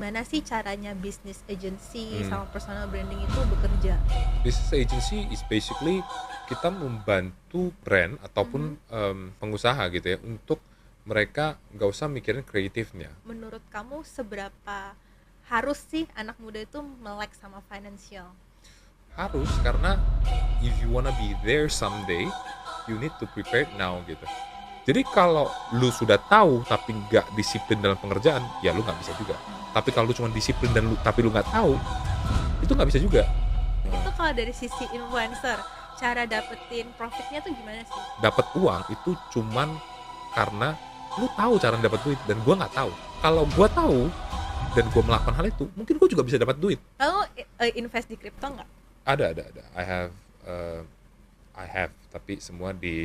Gimana sih caranya business agency Hmm. sama personal branding itu bekerja? Business agency is basically kita membantu brand Mhm. ataupun pengusaha gitu ya untuk mereka nggak usah mikirin kreatifnya. Menurut kamu seberapa harus sih anak muda itu melek sama financial? Harus, karena if you wanna be there someday, you need to prepare now gitu. Jadi kalau lu sudah tahu tapi nggak disiplin dalam pengerjaan, ya lu nggak bisa juga. Tapi kalau lu cuma disiplin dan tapi lu nggak tahu, itu nggak bisa juga. Itu kalau dari sisi influencer, cara dapetin profitnya tuh gimana sih? Dapat uang itu cuman karena lu tahu cara dapat duit dan gua nggak tahu. Kalau gua tahu dan gua melakukan hal itu, mungkin gua juga bisa dapat duit. Kamu invest di kripto nggak? Ada. Uh, I have, tapi semua di.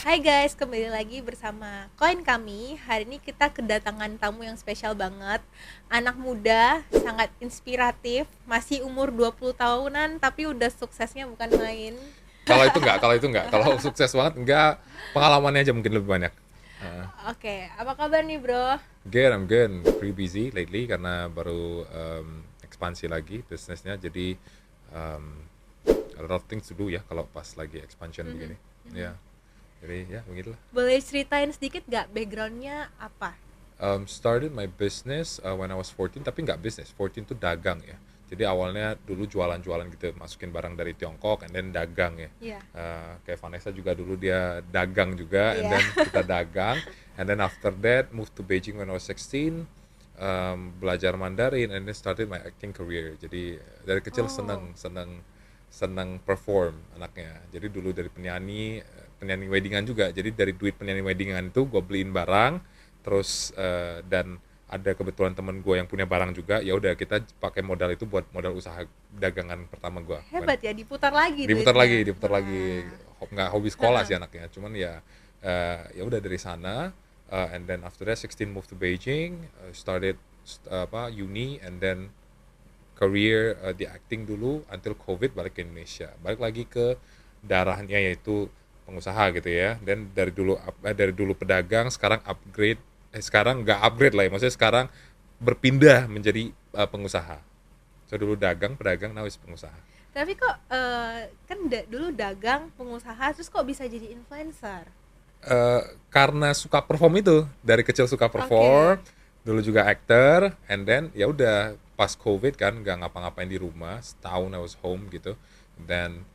Hai guys, kembali lagi bersama Koin Kami. Hari ini kita kedatangan tamu yang spesial banget. Anak muda, sangat inspiratif, masih umur 20 tahunan tapi udah suksesnya bukan main. Kalau sukses banget enggak, pengalamannya aja mungkin lebih banyak. Uh, Oke, apa kabar nih bro? I'm good. Pretty busy lately karena baru ekspansi lagi bisnisnya. Jadi um, a lot of things to do ya kalau pas lagi expansion Mhm, begini. mhm. Ya, jadi ya begitulah. Boleh ceritain sedikit gak backgroundnya apa? Started my business when I was 14, tapi nggak business. 14 tuh dagang ya. Jadi awalnya dulu jualan-jualan gitu, masukin barang dari Tiongkok, and then dagang ya. Iya. Kayak Vanessa juga dulu dia dagang juga, and Iya. then kita dagang, and then after that moved to Beijing when I was 16, belajar Mandarin, and then started my acting career. Jadi dari kecil Oh. seneng seneng seneng perform anaknya. Jadi dulu dari penyanyi, penyanyi weddingan juga. Jadi dari duit penyanyi weddingan itu gue beliin barang, terus dan ada kebetulan temen gue yang punya barang juga, ya udah kita pakai modal itu buat modal usaha dagangan pertama gue. Hebat ya, diputar lagi diputar duitnya. lagi diputar lagi Wah. nggak hobi sekolah Heeh. sih anaknya, cuman ya ya udah dari sana, and then after that 16 moved to Beijing, started uni, and then career di acting dulu until COVID, balik ke Indonesia, balik lagi ke darahnya yaitu pengusaha gitu ya. Dan dari dulu pedagang, sekarang upgrade, sekarang nggak upgrade lah ya, maksudnya sekarang berpindah menjadi pengusaha. So dulu dagang, pedagang, now is pengusaha. Tapi kok kan dulu dagang, pengusaha, terus kok bisa jadi influencer? Karena suka perform itu, dari kecil suka perform, Oke. dulu juga actor, and then ya udah pas COVID kan nggak ngapa-ngapain di rumah setahun, I was home gitu. Then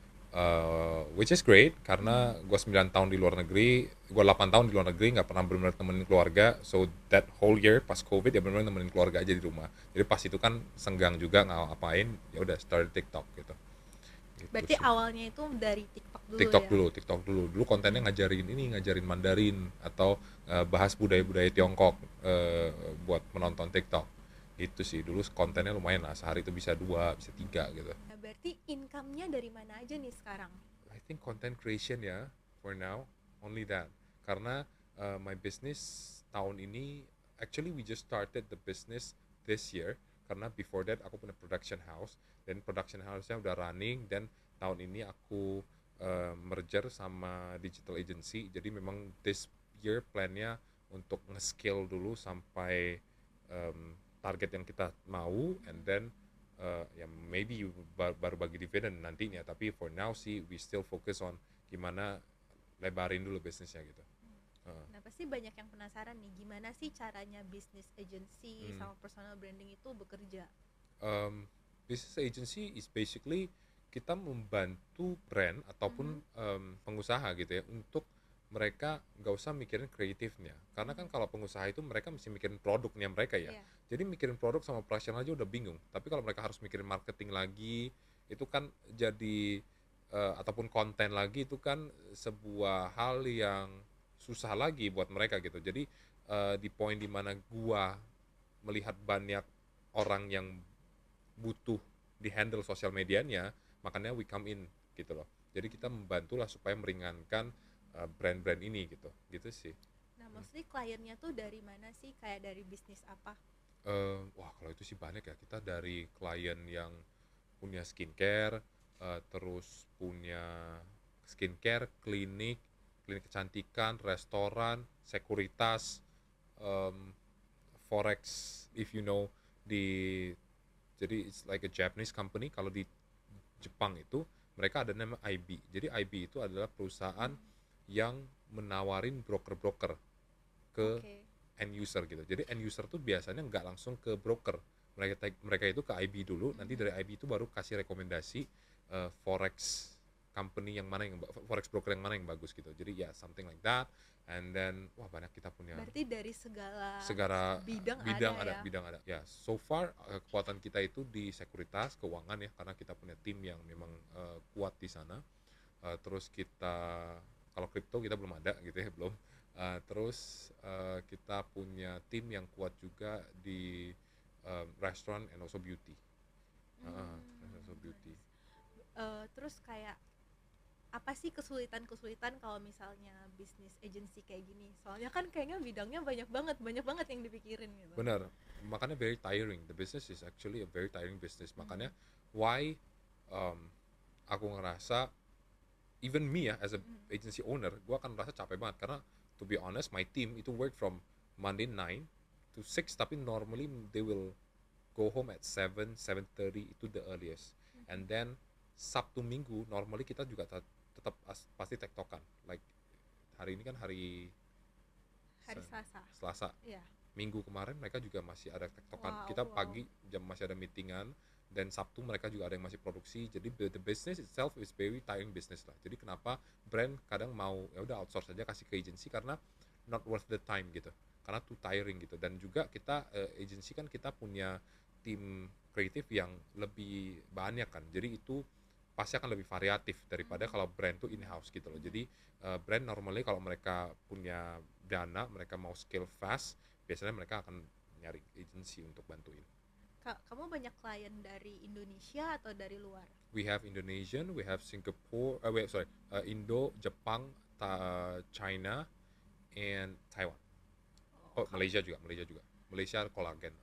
which is great karena gue 9 tahun di luar negeri, gue 8 tahun di luar negeri, nggak pernah benar-benar temenin keluarga. So that whole year pas COVID ya benar-benar nemenin keluarga aja di rumah. Jadi pas itu kan senggang juga nggak ngapain, ya udah start TikTok gitu. Gitu Berarti sih. awalnya itu dari TikTok dulu TikTok ya? dulu, TikTok dulu. Dulu kontennya Mm-mm. ngajarin Mandarin atau bahas budaya-budaya Tiongkok, buat menonton TikTok. Itu sih dulu kontennya lumayan lah, sehari itu bisa dua, bisa tiga gitu. Nah, berarti income-nya dari mana aja nih sekarang? I think content creation ya, for now, only that. Karena my business tahun ini, actually we just started the business this year, karena before that aku punya production house, dan production house-nya udah running, dan tahun ini aku merger sama digital agency. Jadi memang this year plan-nya untuk nge-scale dulu sampai target yang kita mau, and then ya maybe baru bagi dividen nantinya, tapi for now sih we still focus on gimana lebarin dulu bisnisnya gitu. Nah, pasti banyak yang penasaran nih, gimana sih caranya business agency Hmm. sama personal branding itu bekerja? um, Business agency is basically kita membantu brand ataupun Mhm, pengusaha gitu ya untuk mereka nggak usah mikirin kreatifnya, karena kan mhm. kalau pengusaha itu mereka mesti mikirin produknya mereka ya. Iya. Jadi mikirin produk sama operasional aja udah bingung, tapi kalau mereka harus mikirin marketing lagi, itu kan jadi ataupun konten lagi, itu kan sebuah hal yang susah lagi buat mereka gitu. Jadi di poin dimana gua melihat banyak orang yang butuh di handle sosial medianya, makanya we come in gitu loh. Jadi kita membantulah supaya meringankan brand-brand ini gitu, gitu sih. Nah, mostly kliennya tuh dari mana sih? Kayak dari bisnis apa? Wah kalau itu sih banyak ya, kita dari klien yang punya skincare, terus punya skincare, klinik kecantikan, restoran, sekuritas, um, forex, if you know, di jadi it's like a Japanese company. Kalau di Jepang itu mereka ada nama IB. Jadi IB itu adalah perusahaan yang menawarin broker-broker ke Oke. end user gitu. Jadi end user tuh biasanya nggak langsung ke broker. Mereka itu ke IB dulu, nanti dari IB itu baru kasih rekomendasi forex company yang mana yang forex broker yang mana yang bagus gitu. Jadi ya something like that. And then wah banyak kita punya Berarti dari segala segala bidang bidang ada ada ya. bidang ada ya. So far kekuatan kita itu di sekuritas keuangan ya, karena kita punya tim yang memang kuat di sana. Terus kita kalau kripto kita belum ada gitu ya, belum. Terus kita punya tim yang kuat juga di restaurant and also beauty. And also beauty. Terus kayak apa sih kesulitan-kesulitan kalau misalnya bisnis agency kayak gini? Soalnya kan kayaknya bidangnya banyak banget yang dipikirin gitu. Benar, makanya very tiring. The business is actually a very tiring business. Makanya why aku ngerasa even me ya as a agency owner, gue akan merasa capek banget karena to be honest my team itu work from Monday 9 to 6, tapi normally they will go home at 7:30 itu the earliest. And then Sabtu Minggu normally kita juga tetap pasti tektokan. Like hari ini kan hari Hari Selasa. Selasa. Iya. Minggu kemarin mereka juga masih ada tektokan. Wow, Kita wow. pagi jam masih ada meetingan, dan Sabtu mereka juga ada yang masih produksi. Jadi the business itself is very tiring business lah. Jadi kenapa brand kadang mau ya udah outsource aja kasih ke agency karena not worth the time gitu. Karena too tiring gitu. Dan juga kita agency kan kita punya tim kreatif yang lebih banyak kan. Jadi itu pasti akan lebih variatif daripada kalau brand tuh in-house gitu loh. Jadi brand normally kalau mereka punya dana, mereka mau scale fast, biasanya mereka akan nyari agency untuk bantuin. Kamu banyak klien dari Indonesia atau dari luar? We have Indonesian, we have Singapore, Indo, Jepang, China, and Taiwan. Oh, Malaysia juga. Malaysia kolagen.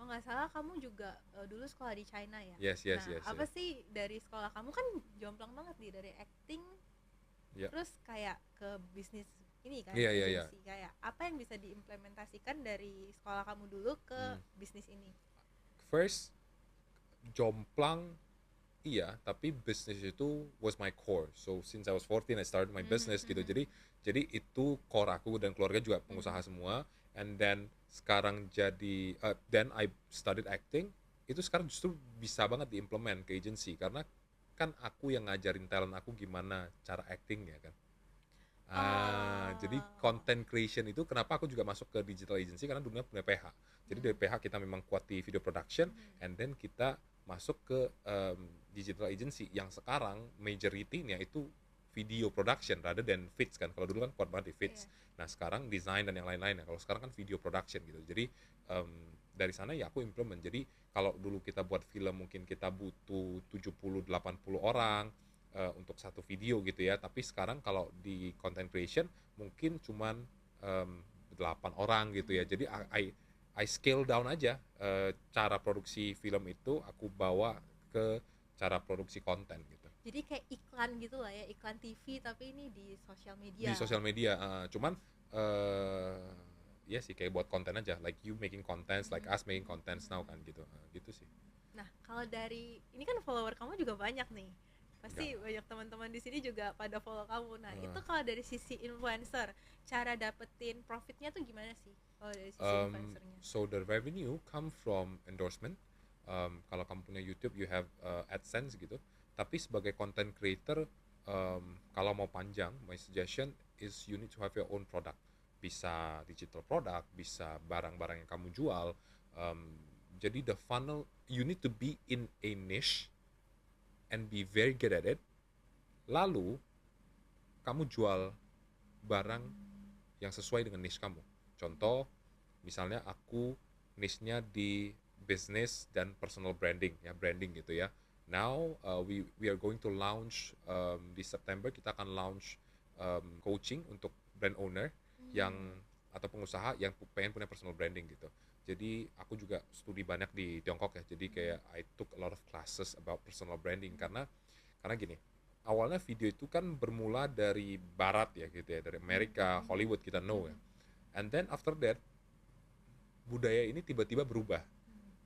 Oh nggak salah kamu juga dulu sekolah di China ya? Yes. Apa sih dari sekolah kamu kan jomplang banget nih, dari acting terus kayak ke bisnis ini kan, agency. Kayak apa yang bisa diimplementasikan dari sekolah kamu dulu ke bisnis ini? First, jomplang iya, tapi bisnis itu was my core. So since I was 14 I started my business gitu. Jadi itu core aku, dan keluarga juga pengusaha semua. And then sekarang jadi then I studied acting. Itu sekarang justru bisa banget diimplement ke agency karena kan aku yang ngajarin talent aku gimana cara acting ya kan. Jadi content creation itu kenapa aku juga masuk ke digital agency, karena dunia punya PH. Jadi dari PH kita memang kuat di video production, and then kita masuk ke digital agency yang sekarang majority-nya itu video production rather than feeds kan. Kalau dulu kan kuat banget di feeds. Nah sekarang design dan yang lain-lain ya. Kalau sekarang kan video production gitu. Jadi dari sana ya aku implement. Jadi kalau dulu kita buat film mungkin kita butuh 70-80 orang untuk satu video gitu ya. Tapi sekarang kalau di content creation mungkin cuman 8 orang gitu ya. Jadi I scale down aja cara produksi film itu, aku bawa ke cara produksi konten gitu. Jadi kayak iklan gitu lah ya, iklan TV tapi ini di sosial media. Di sosial media, cuman ya sih kayak buat konten aja, like you making contents, like us making contents now kan gitu, gitu sih. Nah kalau dari ini kan follower kamu juga banyak nih, pasti banyak teman-teman di sini juga pada follow kamu. Nah itu kalau dari sisi influencer, cara dapetin profitnya tuh gimana sih kalau dari sisi influencernya? So the revenue come from endorsement. Kalau kamu punya YouTube, you have AdSense gitu. Tapi sebagai content creator, kalau mau panjang, my suggestion is you need to have your own product. Bisa digital product, bisa barang-barang yang kamu jual. Jadi the funnel, you need to be in a niche and be very good at it. Lalu kamu jual barang yang sesuai dengan niche kamu. Contoh, misalnya aku niche-nya di business dan personal branding ya, branding gitu ya. Now we are going to launch di September, kita akan launch coaching untuk brand owner yang atau pengusaha yang pengen punya personal branding gitu. Jadi aku juga studi banyak di Tiongkok ya. Jadi kayak I took a lot of classes about personal branding karena gini, awalnya video itu kan bermula dari barat ya gitu ya, dari Amerika, Hollywood kita know ya. And then after that budaya ini tiba-tiba berubah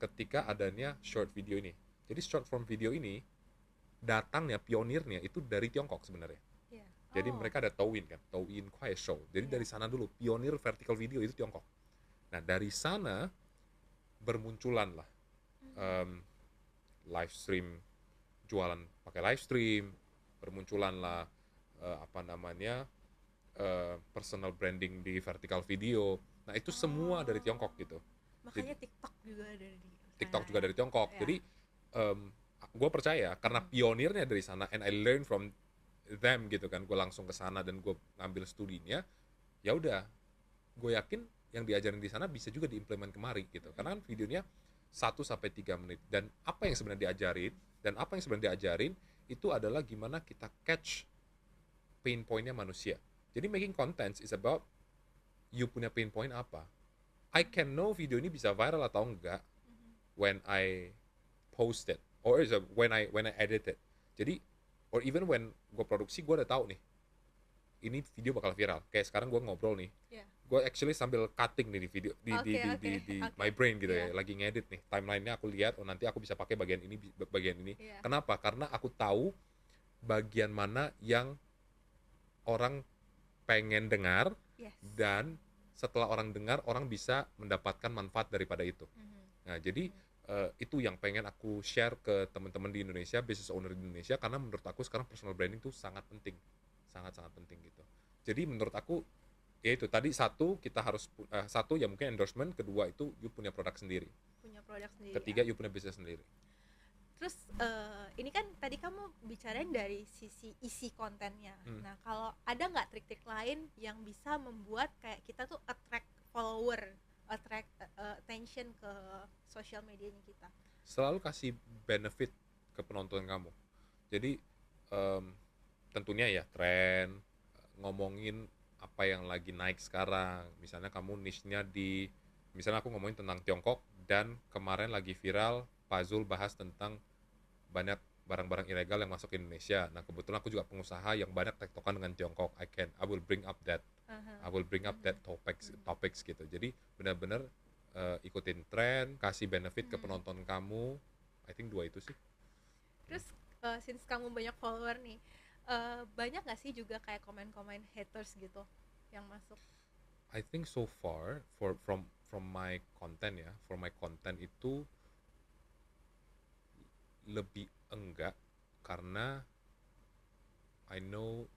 ketika adanya short video ini. Jadi short form video ini datangnya pionirnya itu dari Tiongkok sebenarnya. Iya. Jadi Oh, mereka ada Douyin kan, Douyin Quiet Show. Jadi iya. dari sana dulu pionir vertical video itu Tiongkok. Nah dari sana bermunculan lah em, live stream, jualan pakai live stream, bermunculan lah apa namanya personal branding di vertical video. Nah itu semua dari Tiongkok gitu. Jadi Makanya TikTok juga ada di TikTok sana juga ya. dari Tiongkok. Ya. Jadi gue percaya karena pionirnya dari sana and I learn from them gitu kan. Gue langsung ke sana dan gue ngambil studinya. Ya udah, gue yakin yang diajarin di sana bisa juga diimplement kemari gitu. Karena kan videonya 1 sampai 3 menit dan apa yang sebenarnya diajarin itu adalah gimana kita catch pain point-nya manusia. Jadi making contents is about you punya pain point apa. I can know video ini bisa viral atau enggak when I post it or is when I edit it. Jadi or even when gue produksi gue udah tahu nih ini video bakal viral. Kayak sekarang gue ngobrol nih, Iya. gue actually sambil cutting nih di video Oke, oke, di oke. my brain gitu Iya. ya, lagi ngedit nih timelinenya, aku lihat oh nanti aku bisa pakai bagian ini bagian ini. Iya. Kenapa? Karena aku tahu bagian mana yang orang pengen dengar Yes. dan setelah orang dengar orang bisa mendapatkan manfaat daripada itu. Nah jadi itu yang pengen aku share ke teman-teman di Indonesia, business owner di Indonesia, karena menurut aku sekarang personal branding tuh sangat penting, sangat penting gitu. Jadi menurut aku ya itu tadi satu satu ya mungkin endorsement, kedua itu you punya produk sendiri, Punya produk sendiri. ketiga Ya. you punya bisnis sendiri. Terus ini kan tadi kamu bicarain dari sisi isi kontennya. Nah, kalau ada nggak trik-trik lain yang bisa membuat kayak kita tuh attract follower, attract attention ke sosial medianya kita? Selalu kasih benefit ke penonton kamu. Jadi tentunya ya tren, ngomongin apa yang lagi naik sekarang. Misalnya kamu niche-nya misalnya aku ngomongin tentang Tiongkok dan kemarin lagi viral Pak Zul bahas tentang banyak barang-barang ilegal yang masuk ke Indonesia. Nah kebetulan aku juga pengusaha yang banyak tektokan dengan Tiongkok. I will bring up that topics gitu. Jadi benar-benar ikutin tren, kasih benefit ke penonton kamu. I think dua itu sih. Terus since kamu banyak follower nih, banyak nggak sih juga kayak komen-komen haters gitu yang masuk? I think so far from my content ya, for my content itu lebih enggak, karena I know,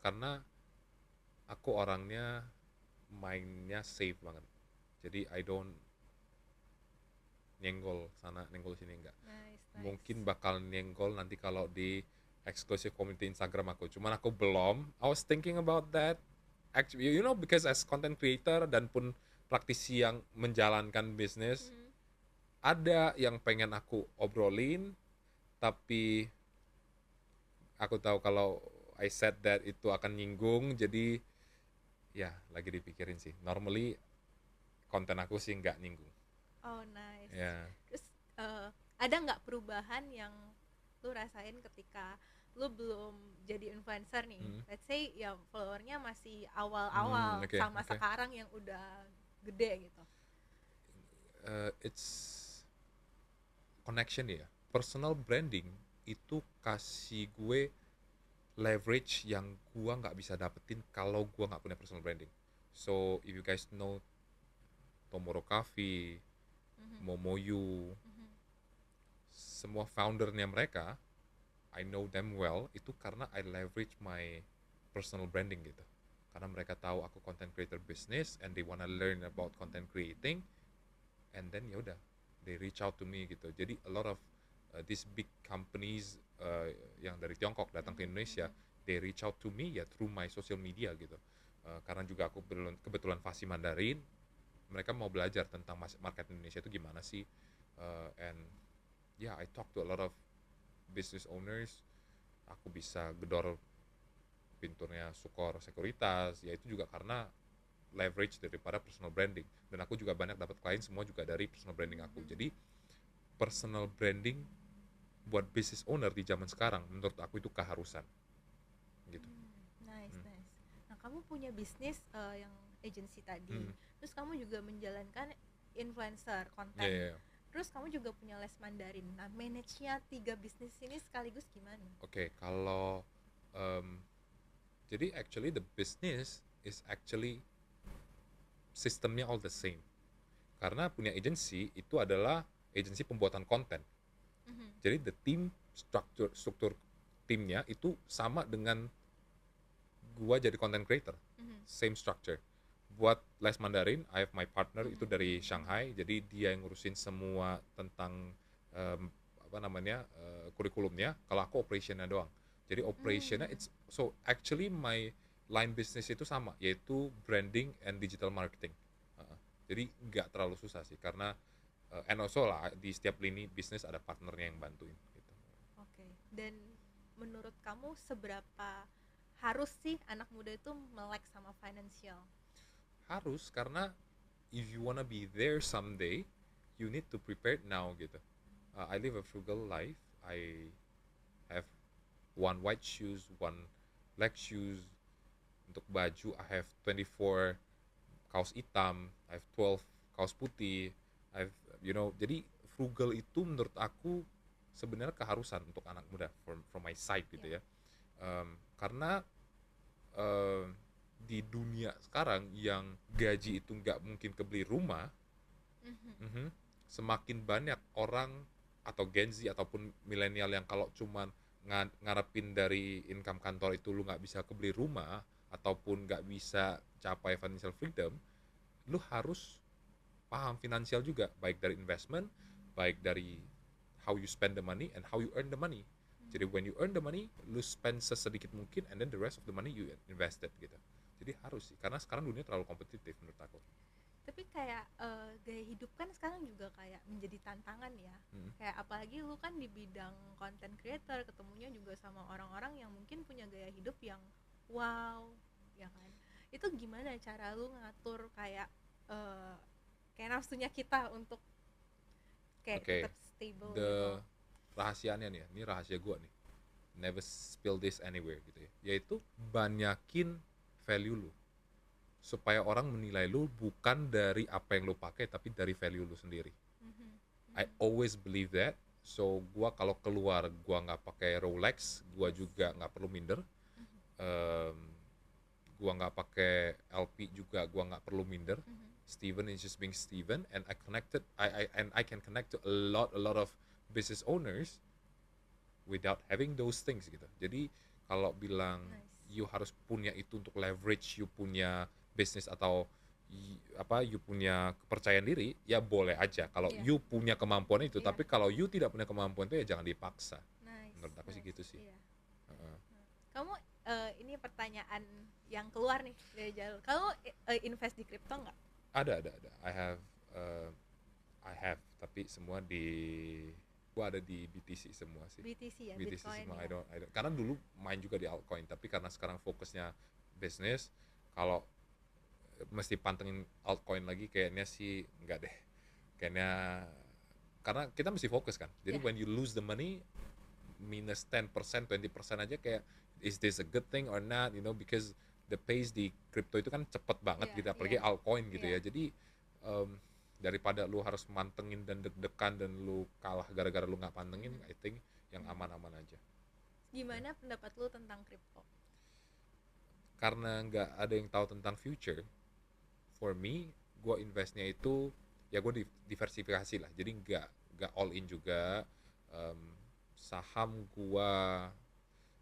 karena aku orangnya mainnya safe banget. Jadi I don't nyenggol sana nyenggol sini, enggak. Nice. Mungkin bakal nyenggol nanti kalau di exclusive community Instagram aku, cuman aku belum. I was thinking about that actually, you know, because as content creator dan pun praktisi yang menjalankan bisnis, ada yang pengen aku obrolin, tapi aku tahu kalau I said that itu akan nyinggung, jadi ya lagi dipikirin sih. Normally konten aku sih nggak nyinggung. Oh nice. Ya. Terus ada nggak perubahan yang lu rasain ketika lu belum jadi influencer nih? Let's say ya followernya masih awal-awal Okay. sama sekarang yang udah gede gitu. It's connection ya. Personal branding itu kasih gue leverage yang gue nggak bisa dapetin kalau gue nggak punya personal branding. So if you guys know Tomorrow Coffee, Momoyu, semua foundernya mereka, I know them well, itu karena I leverage my personal branding gitu. Karena mereka tahu aku content creator business and they wanna learn about content creating, and then ya udah, they reach out to me gitu. Jadi a lot of these big companies yang dari Tiongkok datang ke Indonesia, they reach out to me ya through my social media gitu. Karena juga aku kebetulan fasih Mandarin, mereka mau belajar tentang market Indonesia itu gimana sih, and yeah, I talk to a lot of business owners. Aku bisa gedor pinturnya Sukor Sekuritas, ya itu juga karena leverage daripada personal branding. Dan aku juga banyak dapat klien semua juga dari personal branding aku. Jadi personal branding buat business owner di zaman sekarang menurut aku itu keharusan gitu. Nice, Hmm. nice. Nah, kamu punya bisnis yang agency tadi. Hmm. Terus kamu juga menjalankan influencer Ya, konten. ya, ya. Terus kamu juga punya les Mandarin. Nah, manage-nya 3 bisnis ini sekaligus gimana? Oke, kalau jadi actually the business is actually sistemnya all the same. Karena punya agency itu adalah agency pembuatan konten. Mhm, Jadi the team struktur timnya itu sama dengan gua jadi content creator. mhm, Same structure. Buat les Mandarin, I have my partner itu mhm, dari Shanghai, jadi dia yang ngurusin semua tentang em, apa namanya kurikulumnya. Kalau aku operationnya doang. Jadi operationnya hmm, it's so actually my line business itu sama, yaitu branding and digital marketing. Jadi nggak terlalu susah sih karena and also lah di setiap lini bisnis ada partnernya yang bantuin gitu. oke. Dan menurut kamu seberapa harus sih anak muda itu melek sama financial? Harus karena if you wanna be there someday, you need to prepare now gitu. I live a frugal life. I have one white shoes, one black shoes. Untuk baju, I have 24 kaos hitam, I have 12 kaos putih. I have, jadi frugal itu menurut aku sebenarnya keharusan untuk anak muda from my side gitu Ya. ya. Karena em, di dunia sekarang yang gaji itu nggak mungkin kebeli rumah, Mhm, mhm, semakin banyak orang atau Gen Z ataupun milenial yang kalau cuman ngarepin dari income kantor itu lu nggak bisa kebeli rumah ataupun nggak bisa capai financial freedom, lu harus paham finansial juga, baik dari investment, baik dari how you spend the money and how you earn the money. Jadi when you earn the money, lu spend sesedikit mungkin and then the rest of the money you invested gitu. Jadi harus sih, karena sekarang dunia terlalu kompetitif menurut aku. tapi kayak gaya hidup kan sekarang juga kayak menjadi tantangan ya. Hmm. Kayak apalagi lu kan di bidang content creator, ketemunya juga sama orang-orang yang mungkin punya gaya hidup yang wow, ya kan. Itu gimana cara lu ngatur kayak eh, kayak nafsunya kita untuk kayak Oke, tetap stable gitu. the rahasianya nih ya, ini rahasia gua nih. Never spill this anywhere gitu ya. Yaitu banyakin value lu supaya orang menilai lu bukan dari apa yang lu pakai tapi dari value lu sendiri. Mhm, I mhm. always believe that. So gua kalau keluar gua nggak pakai Rolex, gua Yes. juga nggak perlu minder. Mhm, Um, gua nggak pakai LP juga gua nggak perlu minder. mhm. Steven is just being Steven, and I can connect to a lot of business owners without having those things gitu. Jadi kalau bilang Nice. you harus punya itu untuk leverage you punya bisnis atau you punya kepercayaan diri, ya boleh aja kalau Iya. you punya kemampuan itu. Iya. Tapi kalau you tidak punya kemampuan itu ya jangan dipaksa. Nice. Menurut aku sih Nice. gitu sih. Iya. Heeh. Kamu ini pertanyaan yang keluar nih dari jalur. Kamu invest di kripto nggak? Ada. Uh, I have, tapi semua gua ada di BTC semua sih. BTC ya, BTC Bitcoin semua. ya. I don't. Karena dulu main juga di altcoin, tapi karena sekarang fokusnya bisnis, kalau mesti pantengin altcoin lagi kayaknya sih enggak deh. Kayaknya karena kita mesti fokus kan. Jadi Yeah. when you lose the money minus 10%, 20% aja kayak is this a good thing or not, because the pace di crypto itu kan cepet banget Yeah, gitu, apalagi yeah, altcoin gitu yeah. ya. Jadi daripada lu harus mantengin dan deg-degan dan lu kalah gara-gara lu nggak pantengin, I think yang aman-aman aja. Gimana pendapat lu tentang kripto? Karena nggak ada yang tahu tentang future, for me, gue investnya itu ya gue diversifikasi lah. Jadi nggak all in juga. Saham gue,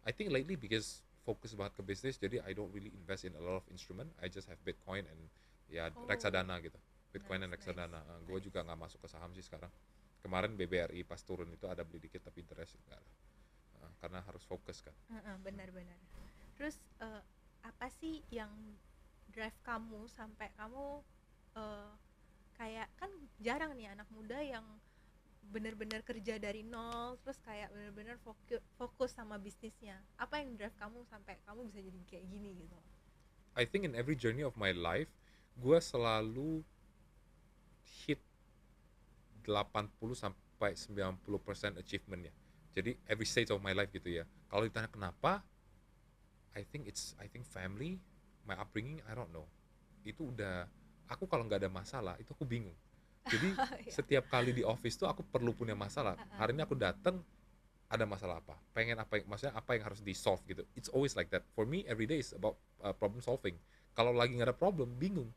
I think lately because fokus banget ke bisnis, jadi I don't really invest in a lot of instrument. I just have Bitcoin and ya Oh. reksadana gitu. Bitcoin dan Nice, reksadana. nice, Gue nice. juga nggak masuk ke saham sih sekarang. Kemarin BBRI pas turun itu ada beli dikit tapi interest enggak lah. Karena harus fokus kan. Benar-benar. Terus apa sih yang drive kamu sampai kamu kayak kan jarang nih anak muda yang benar-benar kerja dari nol terus kayak benar-benar fokus sama bisnisnya. Apa yang drive kamu sampai kamu bisa jadi kayak gini gitu? I think in every journey of my life, gue selalu hit 80 sampai 90% achievementnya. Jadi every stage of my life gitu ya. Kalau ditanya kenapa, I think family, my upbringing, I don't know. Itu udah, aku kalau nggak ada masalah itu aku bingung. Jadi Ya. setiap kali di office tuh aku perlu punya masalah. Hari ini aku datang ada masalah apa? Pengen apa? Maksudnya apa yang harus di solve gitu? It's always like that. For me every day is about problem solving. Kalau lagi nggak ada problem, bingung,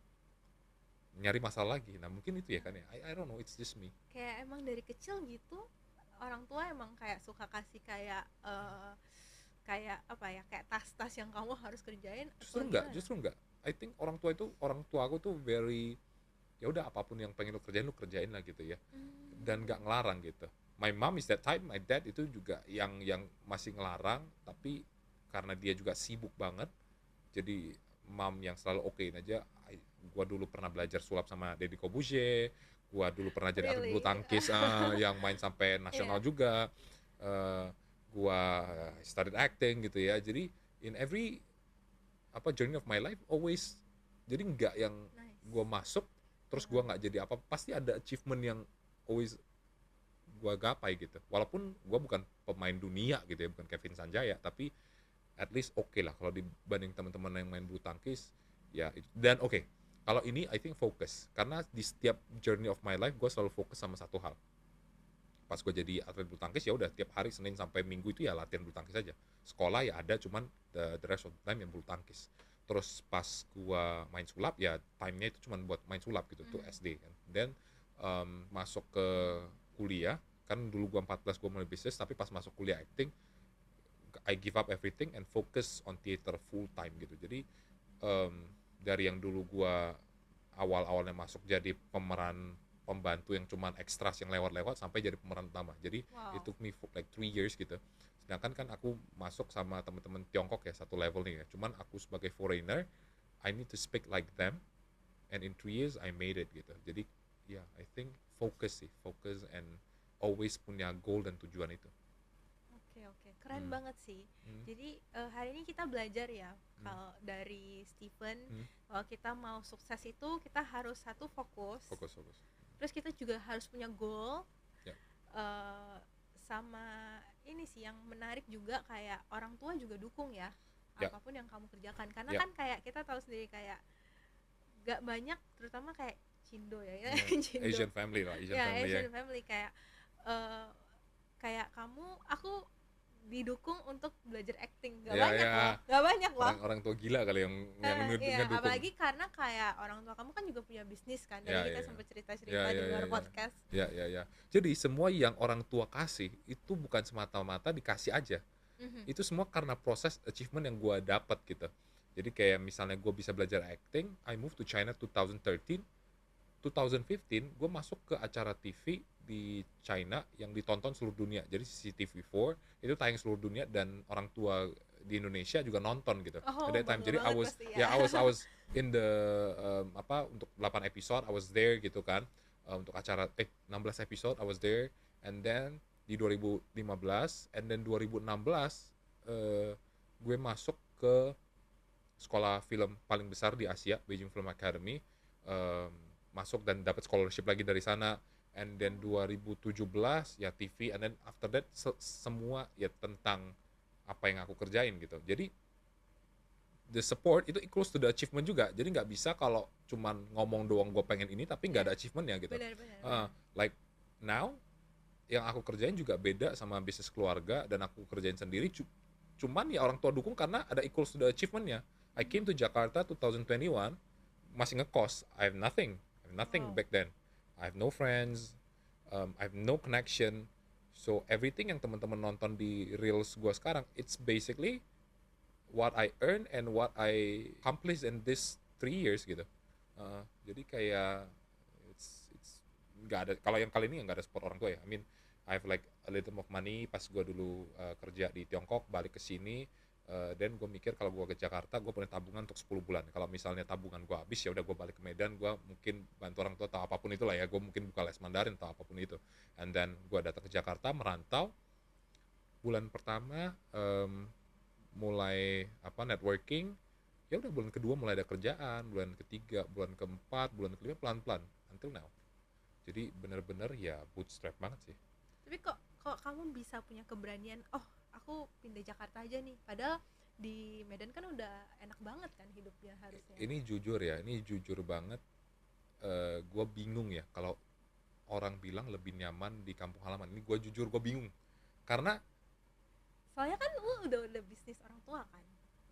nyari masalah lagi. Nah mungkin itu ya kan ya. I don't know. It's just me. Kayak emang dari kecil gitu orang tua emang kayak suka kasih kayak kayak apa ya, kayak tas-tas yang kamu harus kerjain atau gimana? Justru enggak. I think orang tua aku tuh very, ya udah apapun yang pengen lu kerjain lah gitu ya, dan nggak ngelarang gitu. My mom is that type, my dad itu juga yang masih ngelarang, tapi karena dia juga sibuk banget, jadi mom yang selalu okein aja. Gua dulu pernah belajar sulap sama Deddy Corbuzier, gua dulu pernah jadi atlet bulu Really? tangkis yang main sampai nasional Iya. juga. Eh, gua started acting gitu ya. Jadi in every apa journey of my life always, jadi nggak yang Nice. gua masuk terus gua nggak jadi apa, pasti ada achievement yang always gua gapai gitu, walaupun gua bukan pemain dunia gitu ya, bukan Kevin Sanjaya, tapi at least oke lah kalau dibanding teman-teman yang main bulu tangkis ya dan oke. Kalau ini I think fokus, karena di setiap journey of my life gue selalu fokus sama satu hal. Pas gue jadi atlet bulu tangkis ya udah tiap hari Senin sampai Minggu itu ya latihan bulu tangkis aja. Sekolah ya ada, cuman the rest of the time yang bulu tangkis. Terus pas gue main sulap ya time-nya itu cuman buat main sulap gitu tuh SD kan. Dan masuk ke kuliah, kan dulu gue 14 gue mulai bisnis, tapi pas masuk kuliah acting I give up everything and focus on theater full time gitu. Jadi dari yang dulu gua awal-awalnya masuk jadi pemeran pembantu yang cuman ekstras yang lewat-lewat sampai jadi pemeran utama. Jadi it Wow. took me for like 3 years gitu. Sedangkan kan aku masuk sama teman-teman Tiongkok ya satu level nih ya. Cuman aku sebagai foreigner, I need to speak like them, and in 3 years I made it gitu. Jadi ya yeah, I think focus sih, focus and always punya goal dan tujuan itu. Oke, oke, keren Hmm. banget sih. Hmm. Jadi hari ini kita belajar ya, Hmm. kalau dari Steven, Hmm. kalau kita mau sukses itu kita harus satu fokus, Fokus, fokus. terus kita juga harus punya goal. Ya. eh, Sama ini sih yang menarik juga, kayak orang tua juga dukung ya Ya. apapun yang kamu kerjakan, karena Ya. kan kayak kita tahu sendiri kayak gak banyak, terutama kayak Cindo ya, Yeah. Cindo Asian family lah, Asian ya, family ya. Asian family, kayak eh, kayak aku didukung untuk belajar acting, gak Ya, banyak ya. loh, gak banyak loh. Orang tua gila kali yang Iya, ngedukung. apalagi karena kayak orang tua kamu kan juga punya bisnis kan, Ya, tadi kita ya, ya. sempat cerita-cerita Ya, di ya, luar ya, ya. podcast. Ya, ya, ya. Jadi semua yang orang tua kasih itu bukan semata-mata dikasih aja. Mhm. Itu semua karena proses achievement yang gue dapat gitu. Jadi kayak misalnya gue bisa belajar acting, I moved to China 2013. 2015 gue masuk ke acara TV di China yang ditonton seluruh dunia. Jadi CCTV4 itu tayang seluruh dunia dan orang tua di Indonesia juga nonton gitu. Oh, At that time. bangga Jadi banget pasti ya. I was in the untuk 8 episode I was there gitu kan. Untuk acara 16 episode I was there, and then di 2015 and then 2016 gue masuk ke sekolah film paling besar di Asia, Beijing Film Academy. Masuk dan dapat scholarship lagi dari sana, and then 2017 ya TV, and then after that semua ya tentang apa yang aku kerjain gitu. Jadi the support itu equals to the achievement juga. Jadi nggak bisa kalau cuman ngomong doang gue pengen ini tapi nggak ada achievementnya gitu. Benar-benar. Like now yang aku kerjain juga beda sama bisnis keluarga dan aku kerjain sendiri. Cuman ya orang tua dukung karena ada equals to the achievementnya. I came to Jakarta 2021 masih ngekos. I have nothing Wow. back then. I have no friends, I have no connection. So everything yang teman-teman nonton di reels gue sekarang, it's basically what I earn and what I accomplish in this 3 years gitu. Jadi kayak it's nggak ada, kalau yang kali ini nggak ada support orang tua ya. I mean I have like a little of money pas gue dulu kerja di Tiongkok, balik ke sini. Dan gue mikir kalau gue ke Jakarta gue punya tabungan untuk 10 bulan. Kalau misalnya tabungan gue habis ya udah gue balik ke Medan, gue mungkin bantu orang tua atau apapun itulah ya, gue mungkin buka les Mandarin atau apapun itu. And then gue datang ke Jakarta merantau. Bulan pertama mulai networking, ya udah bulan kedua mulai ada kerjaan, bulan ketiga, bulan keempat, bulan kelima pelan-pelan until now. Jadi bener-bener ya bootstrap banget sih. Tapi kok kok kamu bisa punya keberanian, oh aku pindah Jakarta aja nih, padahal di Medan kan udah enak banget kan hidupnya harusnya. Ini jujur banget. Gue bingung ya kalau orang bilang lebih nyaman di kampung halaman. Ini gue jujur, gue bingung karena Soalnya kan lu udah bisnis orang tua kan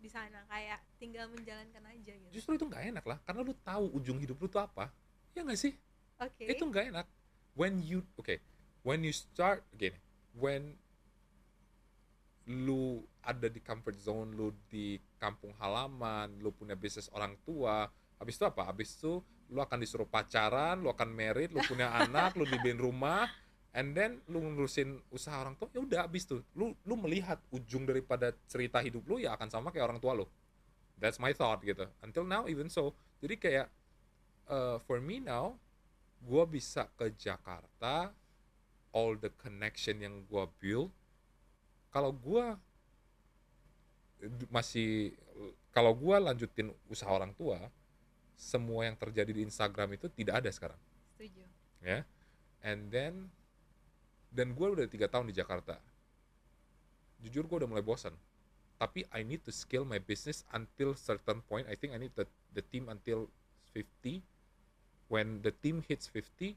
di sana, kayak tinggal menjalankan aja gitu. justru itu nggak enak lah, karena lu tahu ujung hidup lu tuh apa, ya nggak sih? Oke. Itu nggak enak. When you start again, when lu ada di comfort zone lu di kampung halaman, lu punya bisnis orang tua, habis itu apa? Habis itu lu akan disuruh pacaran, lu akan married, lu punya anak, lu dibeliin rumah, and then lu ngurusin usaha orang tua. Ya udah, habis tuh lu melihat ujung daripada cerita hidup lu ya akan sama kayak orang tua lu. That's my thought gitu. Until now even so. Jadi kayak for me now, gua bisa ke Jakarta, all the connection yang gua build. Kalau gua masih kalau gue lanjutin usaha orang tua, semua yang terjadi di Instagram itu tidak ada sekarang, Setuju. ya. And then dan gue udah 3 tahun di Jakarta, jujur gue udah mulai bosan. Tapi I need to scale my business until certain point. I think I need the team until 50. When the team hits 50,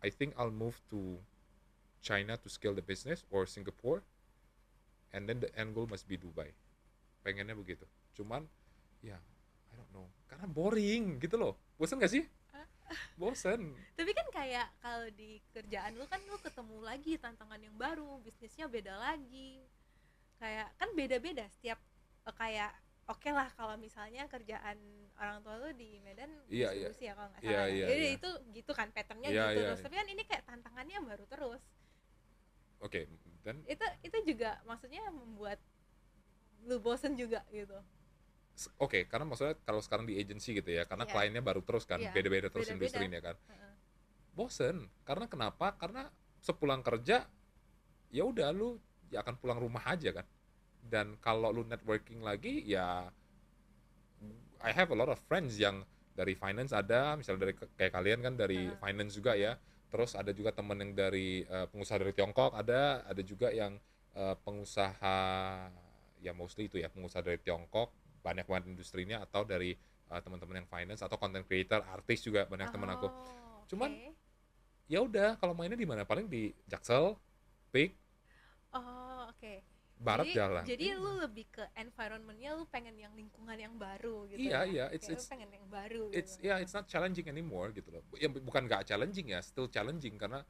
I think I'll move to China to scale the business, or Singapore, and then the end goal must be Dubai. Pengennya begitu. Cuman ya I don't know, karena boring gitu loh. Bosen gak sih? Bosen. Tapi kan kayak kalau di kerjaan lu kan lu ketemu lagi tantangan yang baru, bisnisnya beda lagi, kayak kan beda-beda setiap kayak oke lah kalau misalnya kerjaan orang tua lu di Medan Iya, distribusi ya kalau nggak Iya, salah ya. iya, Jadi iya. itu gitu kan patternnya Iya, gitu iya. terus, tapi kan ini kayak tantangannya baru terus. Oke, dan Itu juga maksudnya membuat lu bosen juga gitu. oke, karena maksudnya kalau sekarang di agency gitu ya, karena Iya. kliennya baru terus kan, Iya, beda-beda terus beda-beda. industrinya kan. Heeh. Bosen. Karena kenapa? Karena sepulang kerja ya udah lu ya akan pulang rumah aja kan. Dan kalau lu networking lagi ya, I have a lot of friends yang dari finance ada, misalnya dari kayak kalian kan dari finance juga ya. Terus ada juga temen yang dari pengusaha dari Tiongkok, ada juga yang pengusaha, ya mostly itu ya pengusaha dari Tiongkok, banyak banget industrinya, atau dari teman-teman yang finance atau content creator, artis juga banyak temen aku. Oh, Cuman oke. ya udah, kalau mainnya di mana? Paling di Jaksel, Pik, Oh, oke. Barat Jadi Jalan. jadi lu lebih ke environment-nya, lu pengen yang lingkungan yang baru gitu Iya, ya. iya, Kayak lu pengen yang baru it's gitu. it's not challenging anymore gitu loh. Ya bukan nggak challenging ya, still challenging karena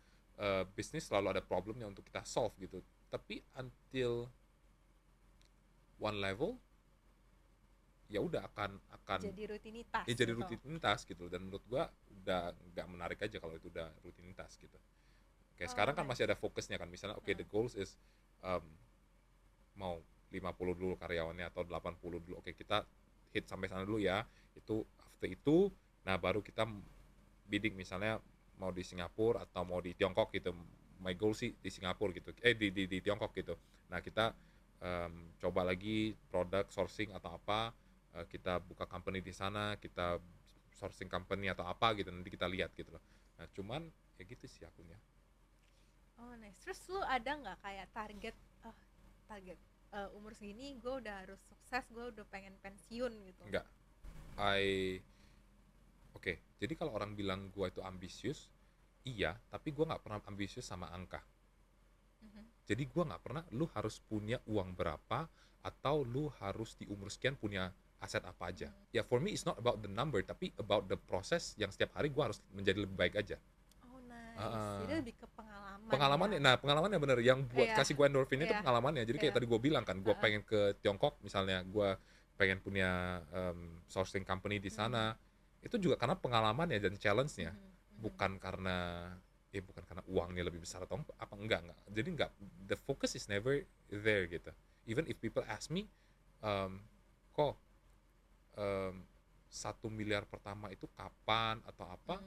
bisnis selalu ada problemnya untuk kita solve gitu. Tapi until one level, ya udah akan Jadi rutinitas. ya jadi gitu. rutinitas gitu. Dan menurut gua udah nggak menarik aja kalau itu udah rutinitas gitu. Kayak Oh, sekarang kan nice. masih ada fokusnya kan, misalnya oke, the goals is um, mau 50 dulu karyawannya atau 80 dulu. Oke, kita hit sampai sana dulu ya. Itu after itu, nah baru kita bidding misalnya mau di Singapura atau mau di Tiongkok gitu. My goal sih di Singapura gitu. Di Tiongkok gitu. Nah, kita coba lagi produk sourcing atau apa, kita buka company di sana, kita sourcing company atau apa gitu, nanti kita lihat gitu loh. Nah, cuman ya gitu sih akunya. Oh, nice. Terus lu ada nggak kayak target target umur segini gue udah harus sukses, gue udah pengen pensiun gitu? Enggak. Oke, jadi kalau orang bilang gua itu ambisius, iya, tapi gua nggak pernah ambisius sama angka. Mhm. Jadi gua nggak pernah, lu harus punya uang berapa, atau lu harus di umur sekian punya aset apa aja. Ya for me it's not about the number, tapi about the process yang setiap hari gua harus menjadi lebih baik aja. Oh, nice. Ah. Jadi lebih ke pengalaman. Pengalamannya, ya? nah pengalamannya bener, yang buat Iya. kasih gua endorphin itu Iya. pengalamannya. Jadi kayak Iya. tadi gua bilang kan, gua pengen ke Tiongkok misalnya, gua pengen punya sourcing company di sana. Itu juga karena pengalamannya dan challenge-nya, bukan karena uangnya lebih besar atau apa, enggak. Jadi enggak, the focus is never there gitu. Even if people ask me, kok 1 miliar pertama itu kapan atau apa,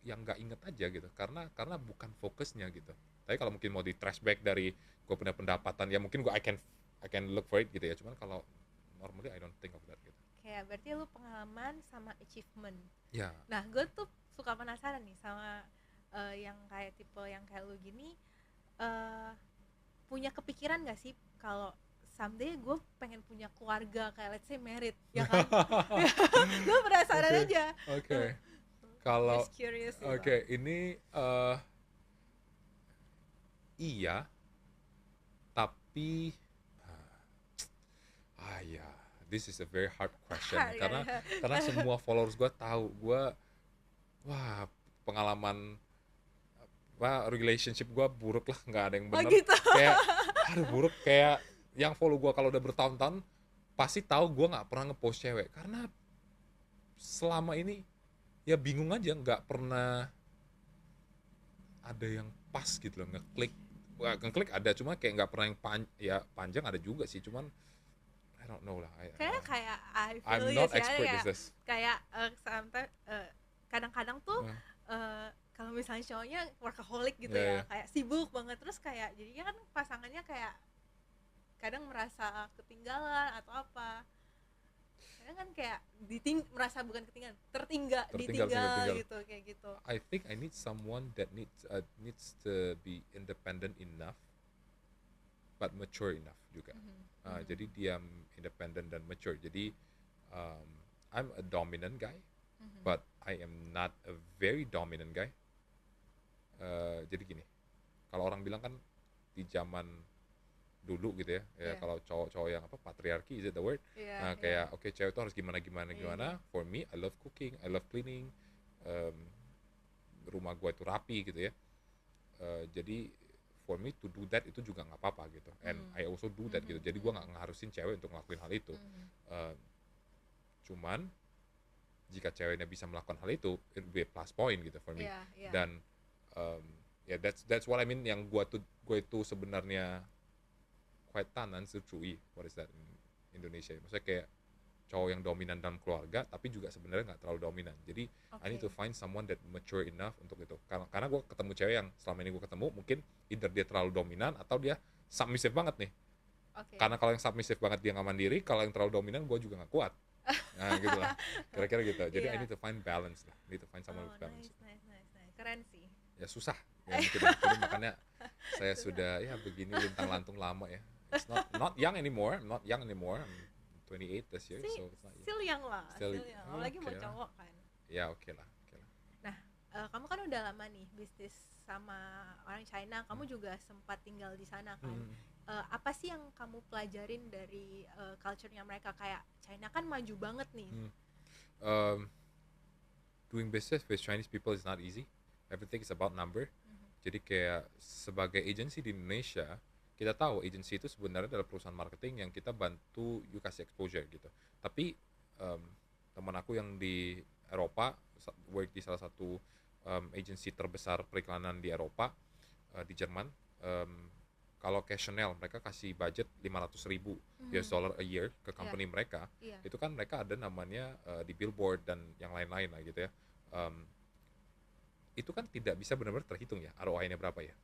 yang nggak inget aja gitu, karena bukan fokusnya gitu. Tapi kalau mungkin mau di trash back dari gue punya pendapatan, ya mungkin I can look for it gitu ya. Cuman kalau normally I don't think of that gitu. Kayak berarti lu pengalaman sama achievement. Ya. Nah, gue tuh suka penasaran nih sama yang kayak tipe yang kayak lu gini, eh, punya kepikiran gak sih kalau someday gue pengen punya keluarga kayak let's say married, ya kan? Gue penasaran Oke, aja. oke. Kalau Just curious gitu. oke, ini iya, tapi ya, this is a very hard question Hard, karena ya. semua followers gue tahu gue, wah, pengalaman relationship gue buruk lah, nggak ada yang Oh bener. gitu. Kayak aduh, buruk. Kayak yang follow gue kalau udah bertahun-tahun pasti tahu gue nggak pernah ngepost cewek karena selama ini ya bingung aja, nggak pernah ada yang pas gitu loh, ngeklik. Wah, ngeklik ada, cuma kayak nggak pernah yang panjang ada juga sih, cuman I don't know lah. Kayak I I'm feel not you sih, expert kayak in this. kayak sometimes kadang-kadang tuh Uh, kalau misalnya cowoknya workaholic gitu Yeah, ya, yeah. kayak sibuk banget, terus kayak jadinya kan pasangannya kayak kadang merasa ketinggalan atau apa, kadang kan kayak merasa bukan ketinggalan, Tertinggal. ditinggal gitu, kayak gitu. I think I need someone that needs to be independent enough but mature enough juga. Jadi dia independent dan mature. Jadi I'm a dominant guy, but I am not a very dominant guy. Jadi gini, kalau orang bilang kan di zaman dulu gitu ya, Yeah. kalau cowok-cowok yang apa, patriarki, is it the word? Iya, Kayak oke, cewek itu harus gimana. Iya. For me, I love cooking, I love cleaning. Rumah gue itu rapi gitu ya. Jadi for me to do that itu juga nggak apa-apa gitu. And I also do that gitu. Jadi gue nggak ngarusin cewek untuk ngelakuin hal itu. Cuman jika ceweknya bisa melakukan hal itu, it will be a plus point gitu for me. Iya. Dan that's what I mean. Yang gue itu sebenarnya quite tanan secui. What is that in Indonesia? Maksudnya kayak cowok yang dominan dalam keluarga, tapi juga sebenarnya nggak terlalu dominan. Jadi I need to find someone that mature enough untuk itu. Karena gue ketemu cewek yang selama ini gue ketemu, mungkin either dia terlalu dominan atau dia submissive banget nih. Okay. Karena kalau yang submissive banget dia nggak mandiri, kalau yang terlalu dominan gue juga nggak kuat. Nah gitu lah, kira-kira gitu. Jadi I need to find balance lah. I need to find someone with balance. Nice. Keren sih. Ya susah. Ya, mungkin makanya saya sudah ya begini lintang lantung lama ya. It's not young anymore. I'm not young anymore. I'm 28 this year, so it's not young. Still young lah. Still Still young. Apalagi mau okay lah. cowok kan. Ya oke lah. Nah, kamu kan udah lama nih bisnis sama orang China. Kamu juga sempat tinggal di sana kan. Apa sih yang kamu pelajarin dari culture-nya mereka? Kayak China kan maju banget nih. Doing business with Chinese people is not easy. Everything is about number. Jadi kayak sebagai agency di Indonesia, kita tahu agency itu sebenarnya adalah perusahaan marketing yang kita bantu you kasih exposure gitu. Tapi teman aku yang di Eropa work di salah satu agency terbesar periklanan di Eropa, di Jerman. Kalau kayak Chanel, mereka kasih budget 500.000 US dollar a year ke company mereka. Itu kan mereka ada namanya di billboard dan yang lain-lain lah gitu ya. Itu kan tidak bisa benar-benar terhitung ya ROI-nya berapa ya.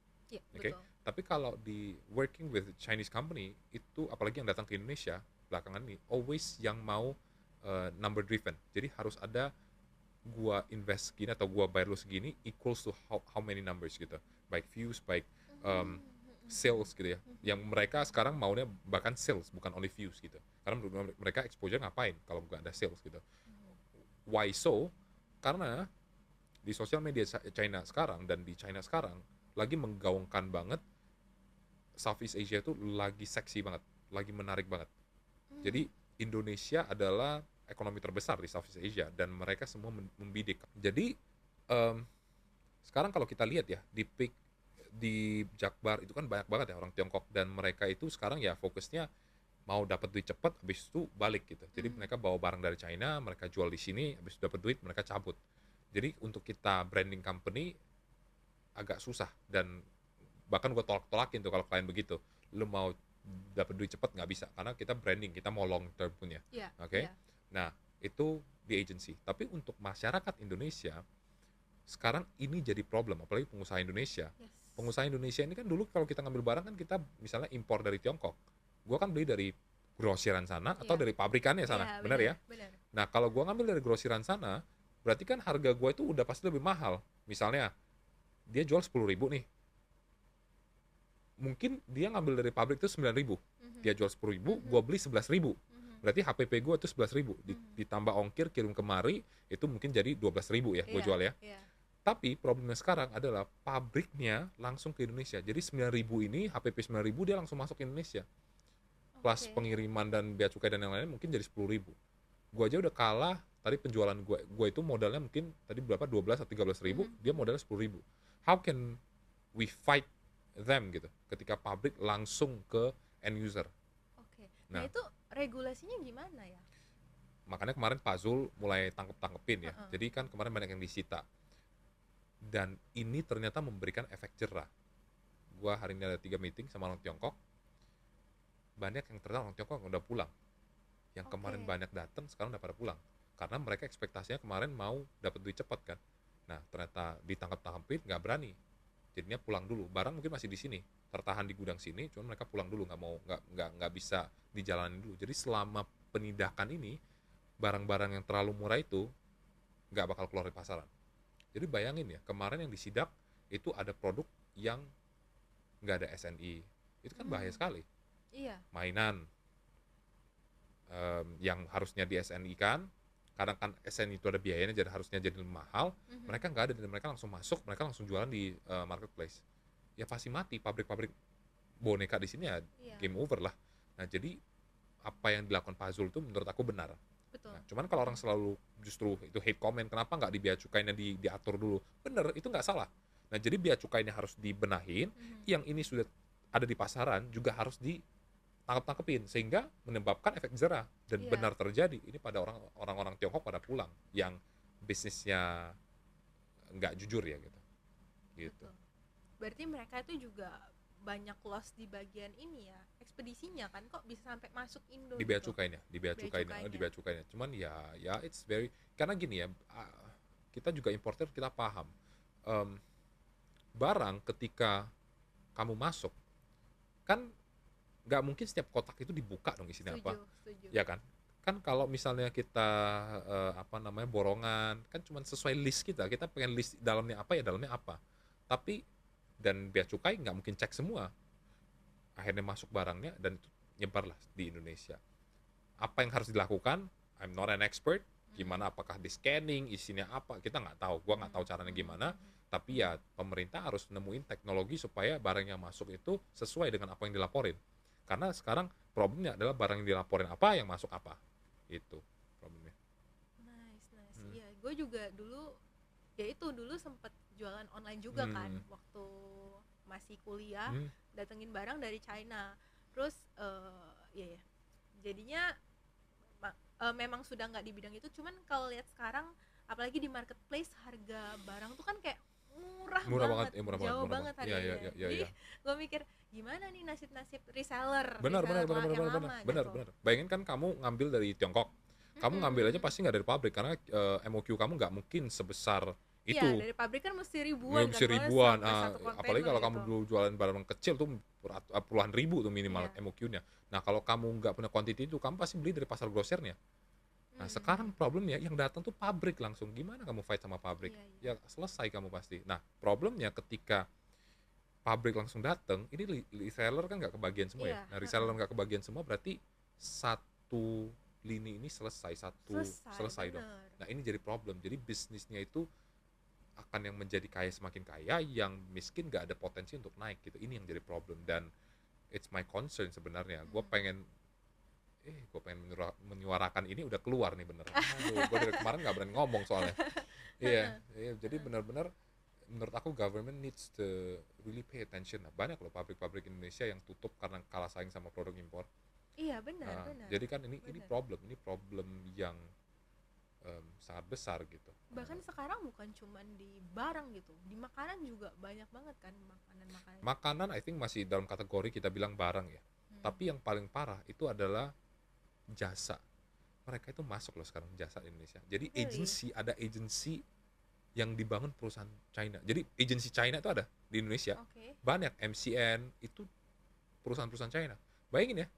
Okay? Tapi kalau di working with Chinese company itu, apalagi yang datang ke Indonesia belakangan ini, always yang mau number driven. Jadi harus ada gua invest segini atau gua bayar lu segini equals to how many numbers gitu. Baik views, baik sales gitu ya. Yang mereka sekarang maunya bahkan sales, bukan only views gitu. Karena mereka exposure ngapain kalau nggak ada sales gitu. Why so? Karena di sosial media China sekarang dan di China sekarang lagi menggaungkan banget Southeast Asia itu lagi seksi banget, lagi menarik banget. Jadi Indonesia adalah ekonomi terbesar di Southeast Asia dan mereka semua membidik. Jadi sekarang kalau kita lihat ya di Jakbar itu kan banyak banget ya orang Tiongkok, dan mereka itu sekarang ya fokusnya mau dapat duit cepat, habis itu balik gitu. Jadi mereka bawa barang dari China, mereka jual di sini, habis itu dapat duit mereka cabut. Jadi untuk kita branding company agak susah, dan bahkan gue tolak-tolakin tuh kalau klien begitu. Lu mau dapat duit cepat nggak bisa, karena kita branding, kita mau long term punya. Oke? Nah, itu di agency. Tapi untuk masyarakat Indonesia sekarang ini jadi problem, apalagi pengusaha Indonesia. Pengusaha Indonesia ini kan dulu kalau kita ngambil barang kan kita misalnya impor dari Tiongkok. Gue kan beli dari grosiran sana atau dari pabrikannya sana, benar ya? Benar. Nah, kalau gue ngambil dari grosiran sana, berarti kan harga gue itu udah pasti lebih mahal. Misalnya dia jual 10.000 nih, mungkin dia ngambil dari pabrik itu 9.000, dia jual 10.000, gua beli 11.000, berarti HPP gua tuh 11.000, ditambah ongkir kirim kemari itu mungkin jadi 12.000 ya gua Iya, jual ya. iya. Tapi problemnya sekarang adalah pabriknya langsung ke Indonesia. Jadi 9.000 ini, HPP 9.000 dia langsung masuk ke Indonesia. Plus Oke. pengiriman dan bea cukai dan yang lain mungkin jadi 10.000. Gua aja udah kalah tadi penjualan gua itu modalnya mungkin tadi berapa 12 atau 13.000, dia modalnya 10.000. How can we fight them gitu ketika pabrik langsung ke end user? Oke. Nah, Nah, itu regulasinya gimana ya? makanya kemarin Pak Zul mulai tangkepin ya. Heeh. Jadi kan kemarin banyak yang disita. Dan ini ternyata memberikan efek jerah. Gua hari ini ada 3 meeting sama orang Tiongkok. Banyak yang ternyata orang Tiongkok udah pulang. Yang kemarin Oke. banyak datang sekarang udah pada pulang. Karena mereka ekspektasinya kemarin mau dapat duit cepat kan. Nah, ternyata ditangkap-tangkepin nggak berani. Jadinya pulang dulu. Barang mungkin masih di sini, tertahan di gudang sini, cuma mereka pulang dulu, nggak bisa dijalanin dulu. Jadi selama penindakan ini, barang-barang yang terlalu murah itu nggak bakal keluar di pasaran. Jadi bayangin ya, kemarin yang disidak itu ada produk yang nggak ada SNI. Itu kan bahaya sekali. Iya. Mainan yang harusnya di SNI kan, kadang kan SNI itu ada biayanya jadi harusnya jadi mahal, mereka nggak ada dan mereka langsung masuk, mereka langsung jualan di marketplace. Ya pasti mati pabrik-pabrik boneka di sini ya, Iya. game over lah. Nah jadi apa yang dilakukan Pak Zul itu menurut aku benar. Betul. Nah, cuman kalau orang selalu justru itu hate comment, kenapa nggak di bea cukainya diatur dulu? Bener, itu nggak salah. Nah, jadi bea cukainya harus dibenahin, yang ini sudah ada di pasaran juga harus ditangkap-tangkepin, sehingga menyebabkan efek jerah. Dan Iya. benar terjadi, ini pada orang-orang Tiongkok pada pulang, yang bisnisnya nggak jujur ya gitu. Gitu. Betul. Berarti mereka itu juga banyak loss di bagian ini ya, ekspedisinya kan, kok bisa sampai masuk Indo Di bea gitu. cukainya, di bea Bea cukainya, cukainya. di bea cukainya. Cuman ya it's very, karena gini ya, kita juga importer, kita paham. Barang ketika kamu masuk, kan nggak mungkin setiap kotak itu dibuka dong isinya apa, Setuju. ya kan? Kan kalau misalnya kita apa namanya borongan, kan cuma sesuai list kita pengen list dalamnya apa ya dalamnya apa. Tapi dan bea cukai nggak mungkin cek semua. Akhirnya masuk barangnya dan itu nyebarlah di Indonesia. Apa yang harus dilakukan? I'm not an expert. Gimana, apakah di scanning, isinya apa, kita nggak tahu. Gua nggak tahu caranya gimana. Tapi ya pemerintah harus nemuin teknologi supaya barang yang masuk itu sesuai dengan apa yang dilaporin. Karena sekarang problemnya adalah barang yang dilaporin apa, yang masuk apa. Itu problemnya. Nice. Iya, gue juga dulu ya itu dulu sempet jualan online juga kan waktu masih kuliah, datengin barang dari China. Terus ya jadinya memang sudah nggak di bidang itu, cuman kalau lihat sekarang apalagi di marketplace harga barang tuh kan kayak murah banget, jauh banget harganya. Jadi gue mikir gimana nih nasib reseller Benar. yang lama gitu. Bayangin kan kamu ngambil dari Tiongkok, kamu ngambil aja pasti nggak dari pabrik karena MOQ kamu nggak mungkin sebesar itu. Iya, dari pabrik kan mesti ribuan kan, apalagi kalau kamu dulu jualan barang kecil tuh puluhan ribu tuh minimal MOQ-nya. Nah kalau kamu nggak punya quantity itu, kamu pasti beli dari pasar grosirnya. Nah sekarang problemnya yang datang tuh pabrik langsung. Gimana kamu fight sama pabrik? Ya selesai kamu pasti. Nah problemnya ketika pabrik langsung datang, ini reseller kan nggak kebagian semua ya. Nah reseller nggak kebagian semua berarti satu lini ini selesai dong. Nah ini jadi problem. Jadi bisnisnya itu akan yang menjadi kaya semakin kaya, yang miskin nggak ada potensi untuk naik gitu. Ini yang jadi problem dan it's my concern sebenarnya. Gue pengen menyuarakan ini udah keluar nih bener. Gue dari kemarin nggak berani ngomong soalnya. Iya, jadi benar-benar menurut aku government needs to really pay attention. Banyak loh pabrik-pabrik Indonesia yang tutup karena kalah saing sama produk impor. Iya benar. Jadi kan ini problem yang sangat besar gitu. Bahkan sekarang bukan cuman di barang gitu, di makanan juga banyak banget kan makanan. Makanan I think masih dalam kategori kita bilang barang ya. Tapi yang paling parah itu adalah jasa. Mereka itu masuk loh sekarang jasa di Indonesia. Jadi ada agency yang dibangun perusahaan China. Jadi agency China itu ada di Indonesia. Banyak MCN itu perusahaan-perusahaan China. Bayangin ya,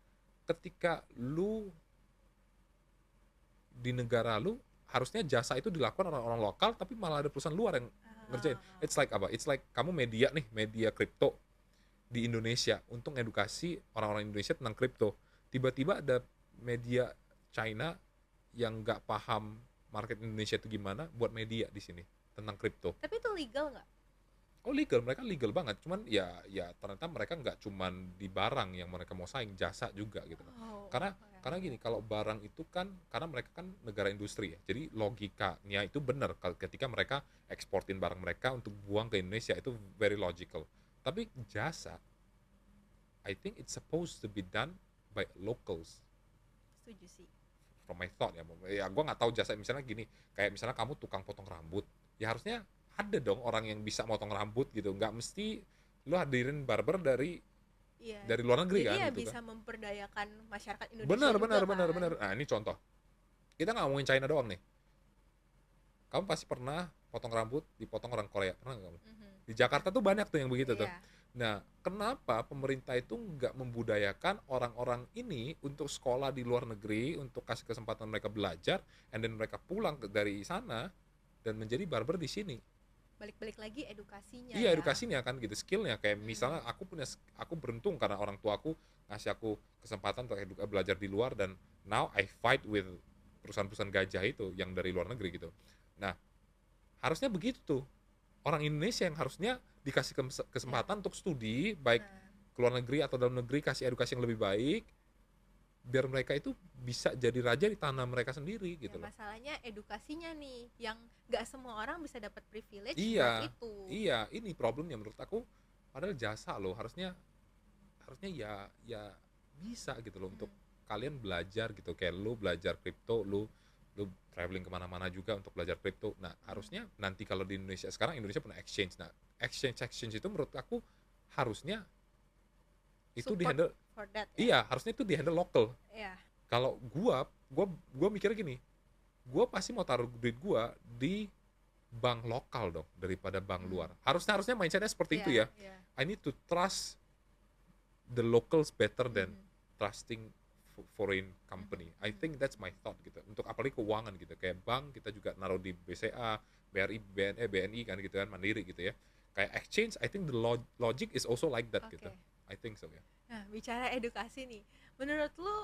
ketika lu di negara lu harusnya jasa itu dilakukan orang-orang lokal, tapi malah ada perusahaan luar yang ngerjain. It's like apa? It's like kamu media nih, media kripto di Indonesia untuk edukasi orang-orang Indonesia tentang kripto. Tiba-tiba ada media China yang nggak paham market Indonesia itu gimana, buat media di sini tentang kripto. Tapi itu legal nggak? Oh legal, mereka legal banget. Cuman ya ternyata mereka nggak cuman di barang yang mereka mau saing, jasa juga gitu loh. Oh, Karena gini, kalau barang itu kan karena mereka kan negara industri ya. Jadi logikanya itu benar ketika mereka eksportin barang mereka untuk buang ke Indonesia itu very logical. Tapi jasa, I think it's supposed to be done by locals. setuju sih. From my thought ya gue nggak tahu jasa. Misalnya gini, kayak misalnya kamu tukang potong rambut, ya harusnya ada dong orang yang bisa motong rambut gitu, nggak mesti lu hadirin barber dari Iya. luar negeri. Jadi kan ya gitu bisa kan. memperdayakan masyarakat Indonesia Benar juga benar kan. benar benar. Nah ini contoh, kita nggak ngomongin China doang nih. Kamu pasti pernah potong rambut dipotong orang Korea, pernah nggak kamu? Mhm. Di Jakarta tuh banyak tuh yang begitu tuh. Iya. Nah, kenapa pemerintah itu nggak membudayakan orang-orang ini untuk sekolah di luar negeri, untuk kasih kesempatan mereka belajar, and then mereka pulang dari sana dan menjadi barber di sini? Balik-balik lagi edukasinya Iya, ya. edukasinya kan gitu, skillnya. Kayak misalnya aku beruntung karena orang tua aku ngasih aku kesempatan untuk belajar di luar, dan now I fight with perusahaan-perusahaan gajah itu yang dari luar negeri gitu. Nah, harusnya begitu tuh. Orang Indonesia yang harusnya dikasih kesempatan untuk studi, baik Nah, ke luar negeri atau dalam negeri, kasih edukasi yang lebih baik, biar mereka itu bisa jadi raja di tanah mereka sendiri gitu ya loh. masalahnya edukasinya nih yang nggak semua orang bisa dapat privilege Iya, buat itu. iya, ini problemnya menurut aku. Padahal jasa loh, harusnya ya bisa gitu loh untuk kalian belajar gitu. Kayak lu belajar kripto, lu traveling kemana-mana juga untuk belajar kripto. Nah, harusnya nanti kalau di Indonesia, sekarang Indonesia punya exchange. Nah, exchange itu menurut aku harusnya itu Support dihandle. for that ya. Iya, harusnya itu dihandle lokal. Ya. Kalau gua mikir gini, gua pasti mau taruh duit gua di bank lokal dong daripada bank luar. Harusnya mindsetnya seperti itu ya. Iya. I need to trust the locals better than trusting foreign company. I think that's my thought gitu. Untuk apalagi keuangan gitu, kayak bank kita juga naruh di BCA, BRI, BNI kan gitu kan, Mandiri gitu ya. Kayak exchange, I think the logic is also like that Oke. gitu. I think so ya. Nah, bicara edukasi nih, menurut lu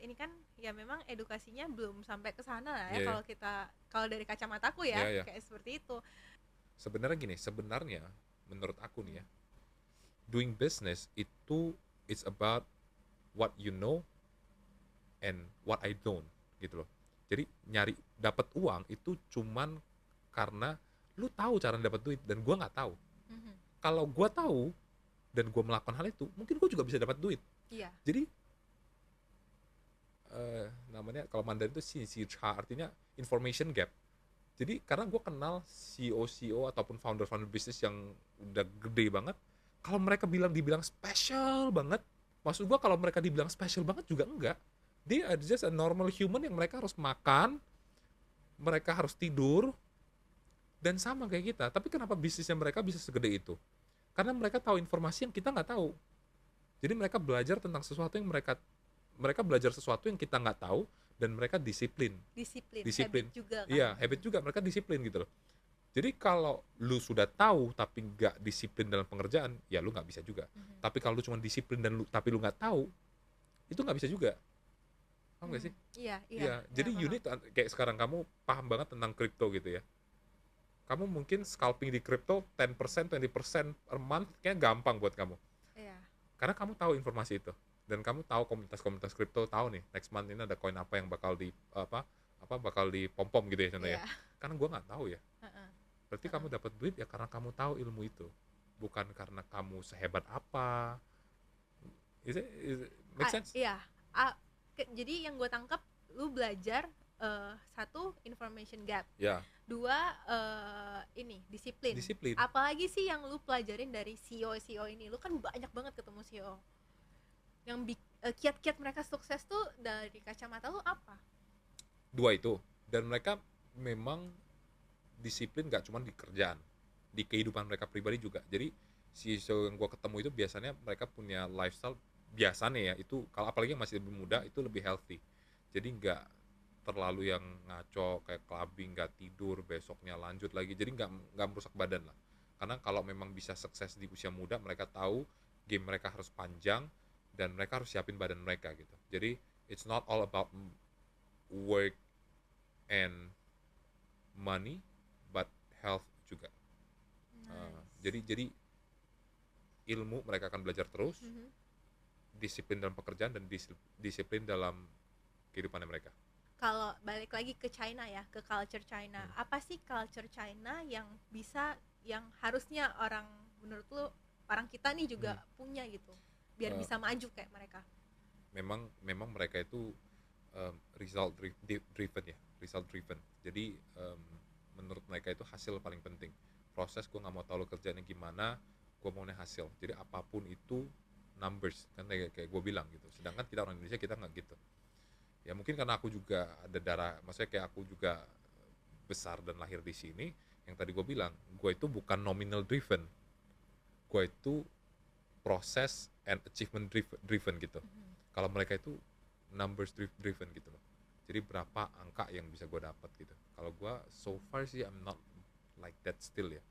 ini kan ya memang edukasinya belum sampai ke sana lah ya. Iya, iya. Kalau dari kacamataku ya, Iya, iya. kayak seperti itu. Sebenarnya menurut aku nih ya, doing business itu it's about what you know and what I don't gitu loh. Jadi nyari dapat uang itu cuman karena lu tahu cara dapat duit dan gua nggak tahu. Mhm. Kalau gua tahu dan gua melakukan hal itu, mungkin gua juga bisa dapat duit. Iya. Jadi namanya kalau Mandarin itu cha, artinya information gap. Jadi karena gue kenal CEO ataupun founder bisnis yang udah gede banget, kalau mereka dibilang special banget, maksud gue kalau mereka dibilang special banget juga enggak. Dia are just a normal human yang mereka harus makan, mereka harus tidur, dan sama kayak kita. Tapi kenapa bisnisnya mereka bisa segede itu? Karena mereka tahu informasi yang kita nggak tahu. Jadi mereka belajar tentang sesuatu yang mereka belajar sesuatu yang kita nggak tahu, dan mereka disiplin. Disiplin. Habit juga kan. Iya, habit juga, mereka disiplin gitu loh. Jadi kalau lu sudah tahu tapi nggak disiplin dalam pengerjaan, ya lu nggak bisa juga. Tapi kalau lu cuma disiplin tapi lu nggak tahu, itu nggak bisa juga. Paham nggak sih? Iya. Jadi paham. unit kayak sekarang kamu paham banget tentang kripto gitu ya. Kamu mungkin scalping di kripto 10%, 20% per month kayaknya gampang buat kamu. Iya. Karena kamu tahu informasi itu. Dan kamu tahu komunitas-komunitas kripto, tahu nih next month ini ada koin apa yang bakal di bakal di pom-pom gitu ya contohnya. Iya. Karena gua nggak tahu ya. Heeh. Berarti kamu dapat duit ya karena kamu tahu ilmu itu. Bukan karena kamu sehebat apa. Make sense? Iya. Jadi yang gue tangkap, lu belajar satu, information gap. Ya, Dua, disiplin. disiplin. Apalagi sih yang lu pelajarin dari CEO ini? Lu kan banyak banget ketemu CEO. Yang kiat-kiat mereka sukses tuh dari kacamata lu apa? Dua itu. Dan mereka memang disiplin gak cuma di kerjaan, di kehidupan mereka pribadi juga. Jadi CEO yang gue ketemu itu biasanya mereka punya lifestyle biasanya ya, itu kalau apalagi yang masih lebih muda itu lebih healthy. Jadi terlalu yang ngaco kayak clubbing, nggak tidur, besoknya lanjut lagi, jadi nggak merusak badan lah. Karena kalau memang bisa sukses di usia muda, mereka tahu game mereka harus panjang dan mereka harus siapin badan mereka gitu. Jadi it's not all about work and money, but health juga. Jadi ilmu mereka akan belajar terus, disiplin dalam pekerjaan dan disiplin dalam kehidupan mereka. Kalau balik lagi ke China ya, ke culture China, apa sih culture China yang harusnya orang, menurut lu, orang kita nih juga punya gitu, biar bisa maju kayak mereka? Memang mereka itu result driven ya, result driven. Jadi menurut mereka itu hasil paling penting. Proses, gue nggak mau tahu lo kerjanya gimana, gue maunya hasil. Jadi apapun itu numbers, kan kayak gue bilang gitu. Sedangkan kita orang Indonesia, kita nggak gitu. Ya mungkin karena aku juga ada darah, maksudnya kayak aku juga besar dan lahir di sini. Yang tadi gue bilang, gue itu bukan nominal driven, gue itu proses and achievement driven gitu. Kalau mereka itu numbers driven gitu loh. Jadi berapa angka yang bisa gue dapat gitu. Kalau gue so far sih I'm not like that still ya.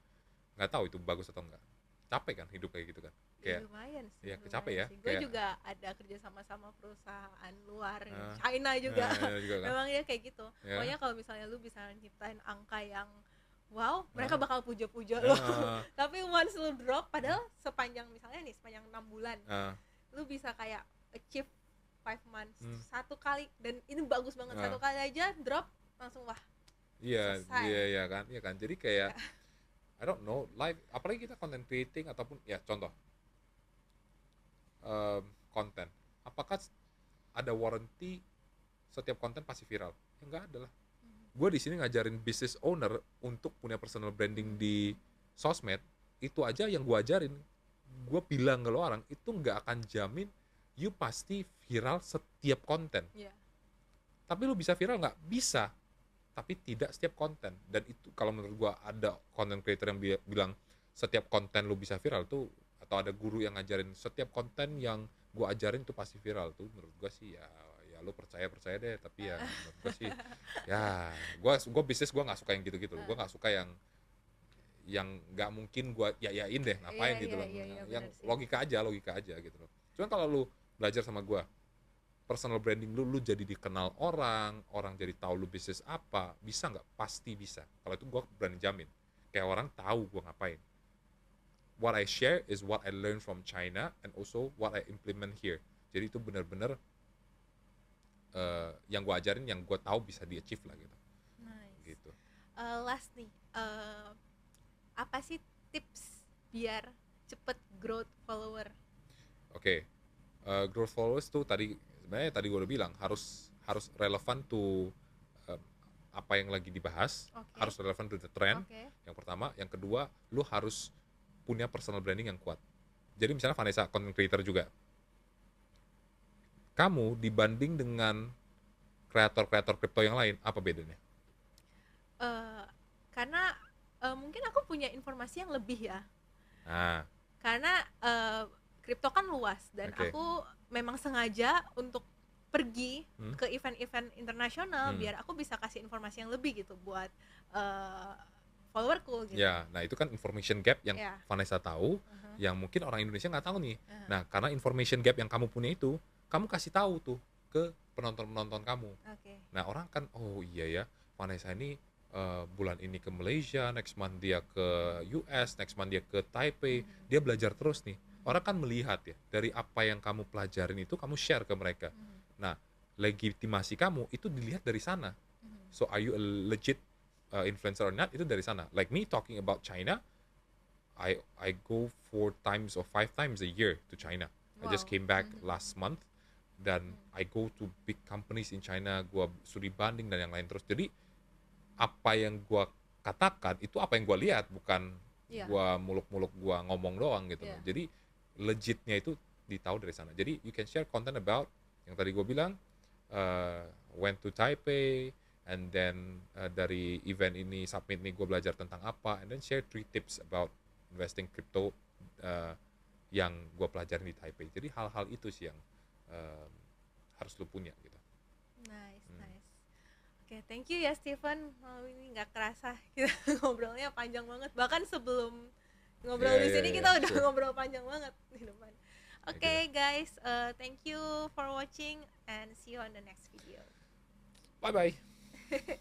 Nggak tahu itu bagus atau enggak. Capek kan hidup kayak gitu kan. Kayak lumayan sih. Ya capek ya. Gue juga ada kerja sama perusahaan luar, China juga. Juga kan? Memang ya kayak gitu. Pokoknya kalau misalnya lu bisa nyiptain angka yang wow, mereka bakal puja-puja lo. Tapi once lu drop, padahal sepanjang 6 bulan, lu bisa kayak achieve 5 months satu kali, dan ini bagus banget. Satu kali aja drop langsung wah. Iya kan. Jadi kayak I don't know, live, apalagi kita content creating ataupun ya contoh konten. Apakah ada warranty setiap konten pasti viral? Ya nggak ada lah. Gue di sini ngajarin business owner untuk punya personal branding di sosmed, itu aja yang gue ajarin. Gue bilang ke lo orang, itu nggak akan jamin you pasti viral setiap konten. Tapi lu bisa viral nggak? Bisa. Tapi tidak setiap konten. Dan itu kalau menurut gue ada content creator yang bilang setiap konten lu bisa viral tuh, atau ada guru yang ngajarin setiap konten yang gue ajarin tuh pasti viral tuh, menurut gue sih ya lu percaya deh. Tapi ya menurut gue sih ya gue bisnis gue nggak suka yang gitu gue nggak suka yang nggak mungkin gue yayain deh, ngapain gitu loh. Yang logika aja gitu loh. Cuman kalau lu belajar sama gue, personal branding lu jadi dikenal orang jadi tahu lu bisnis apa, bisa nggak? Pasti bisa. Kalau itu gue berani jamin. Kayak orang tahu gue ngapain. What I share is what I learn from China and also what I implement here. Jadi itu benar-benar yang gue ajarin, yang gue tahu bisa di-achieve lah gitu. Nice. Gitu. Last nih, apa sih tips biar cepet growth follower? Oke. Growth followers tuh sebenarnya tadi gue udah bilang harus relevan to apa yang lagi dibahas, harus relevan to the trend. Yang pertama, yang kedua, lu harus punya personal branding yang kuat. Jadi misalnya Vanessa content creator juga, kamu dibanding dengan kreator kripto yang lain, apa bedanya? Karena mungkin aku punya informasi yang lebih ya. Karena kripto kan luas, dan aku memang sengaja untuk pergi ke event-event internasional biar aku bisa kasih informasi yang lebih gitu buat followerku gitu. Ya, nah itu kan information gap yang Vanessa tahu, yang mungkin orang Indonesia nggak tahu nih. Nah, karena information gap yang kamu punya itu, kamu kasih tahu tuh ke penonton kamu. Nah, orang kan, oh iya ya, Vanessa ini bulan ini ke Malaysia, next month dia ke US, next month dia ke Taipei, dia belajar terus nih. Orang kan melihat ya, dari apa yang kamu pelajarin itu kamu share ke mereka. Nah, legitimasi kamu itu dilihat dari sana. So are you a legit influencer or not, itu dari sana. Like me talking about China, I go 4 times or 5 times a year to China. I just came back last month, dan I go to big companies in China, gua studi banding dan yang lain terus. Jadi apa yang gua katakan itu apa yang gua lihat, bukan gua muluk-muluk gua ngomong doang gitu. Jadi legitnya itu ditahu dari sana. Jadi you can share content about yang tadi gua bilang, went to Taipei, and then dari event ini, summit ini gue belajar tentang apa, and then share 3 tips about investing crypto yang gue pelajarin di Taipei. Jadi hal-hal itu sih yang harus lu punya gitu. Nice. Oke, thank you ya Steven. Malam ini nggak kerasa kita ngobrolnya panjang banget. Bahkan sebelum ngobrol Yeah, di yeah, sini yeah, kita udah sure. ngobrol panjang banget di depan. Thank you. Oke guys, thank you for watching and see you on the next video. Bye bye.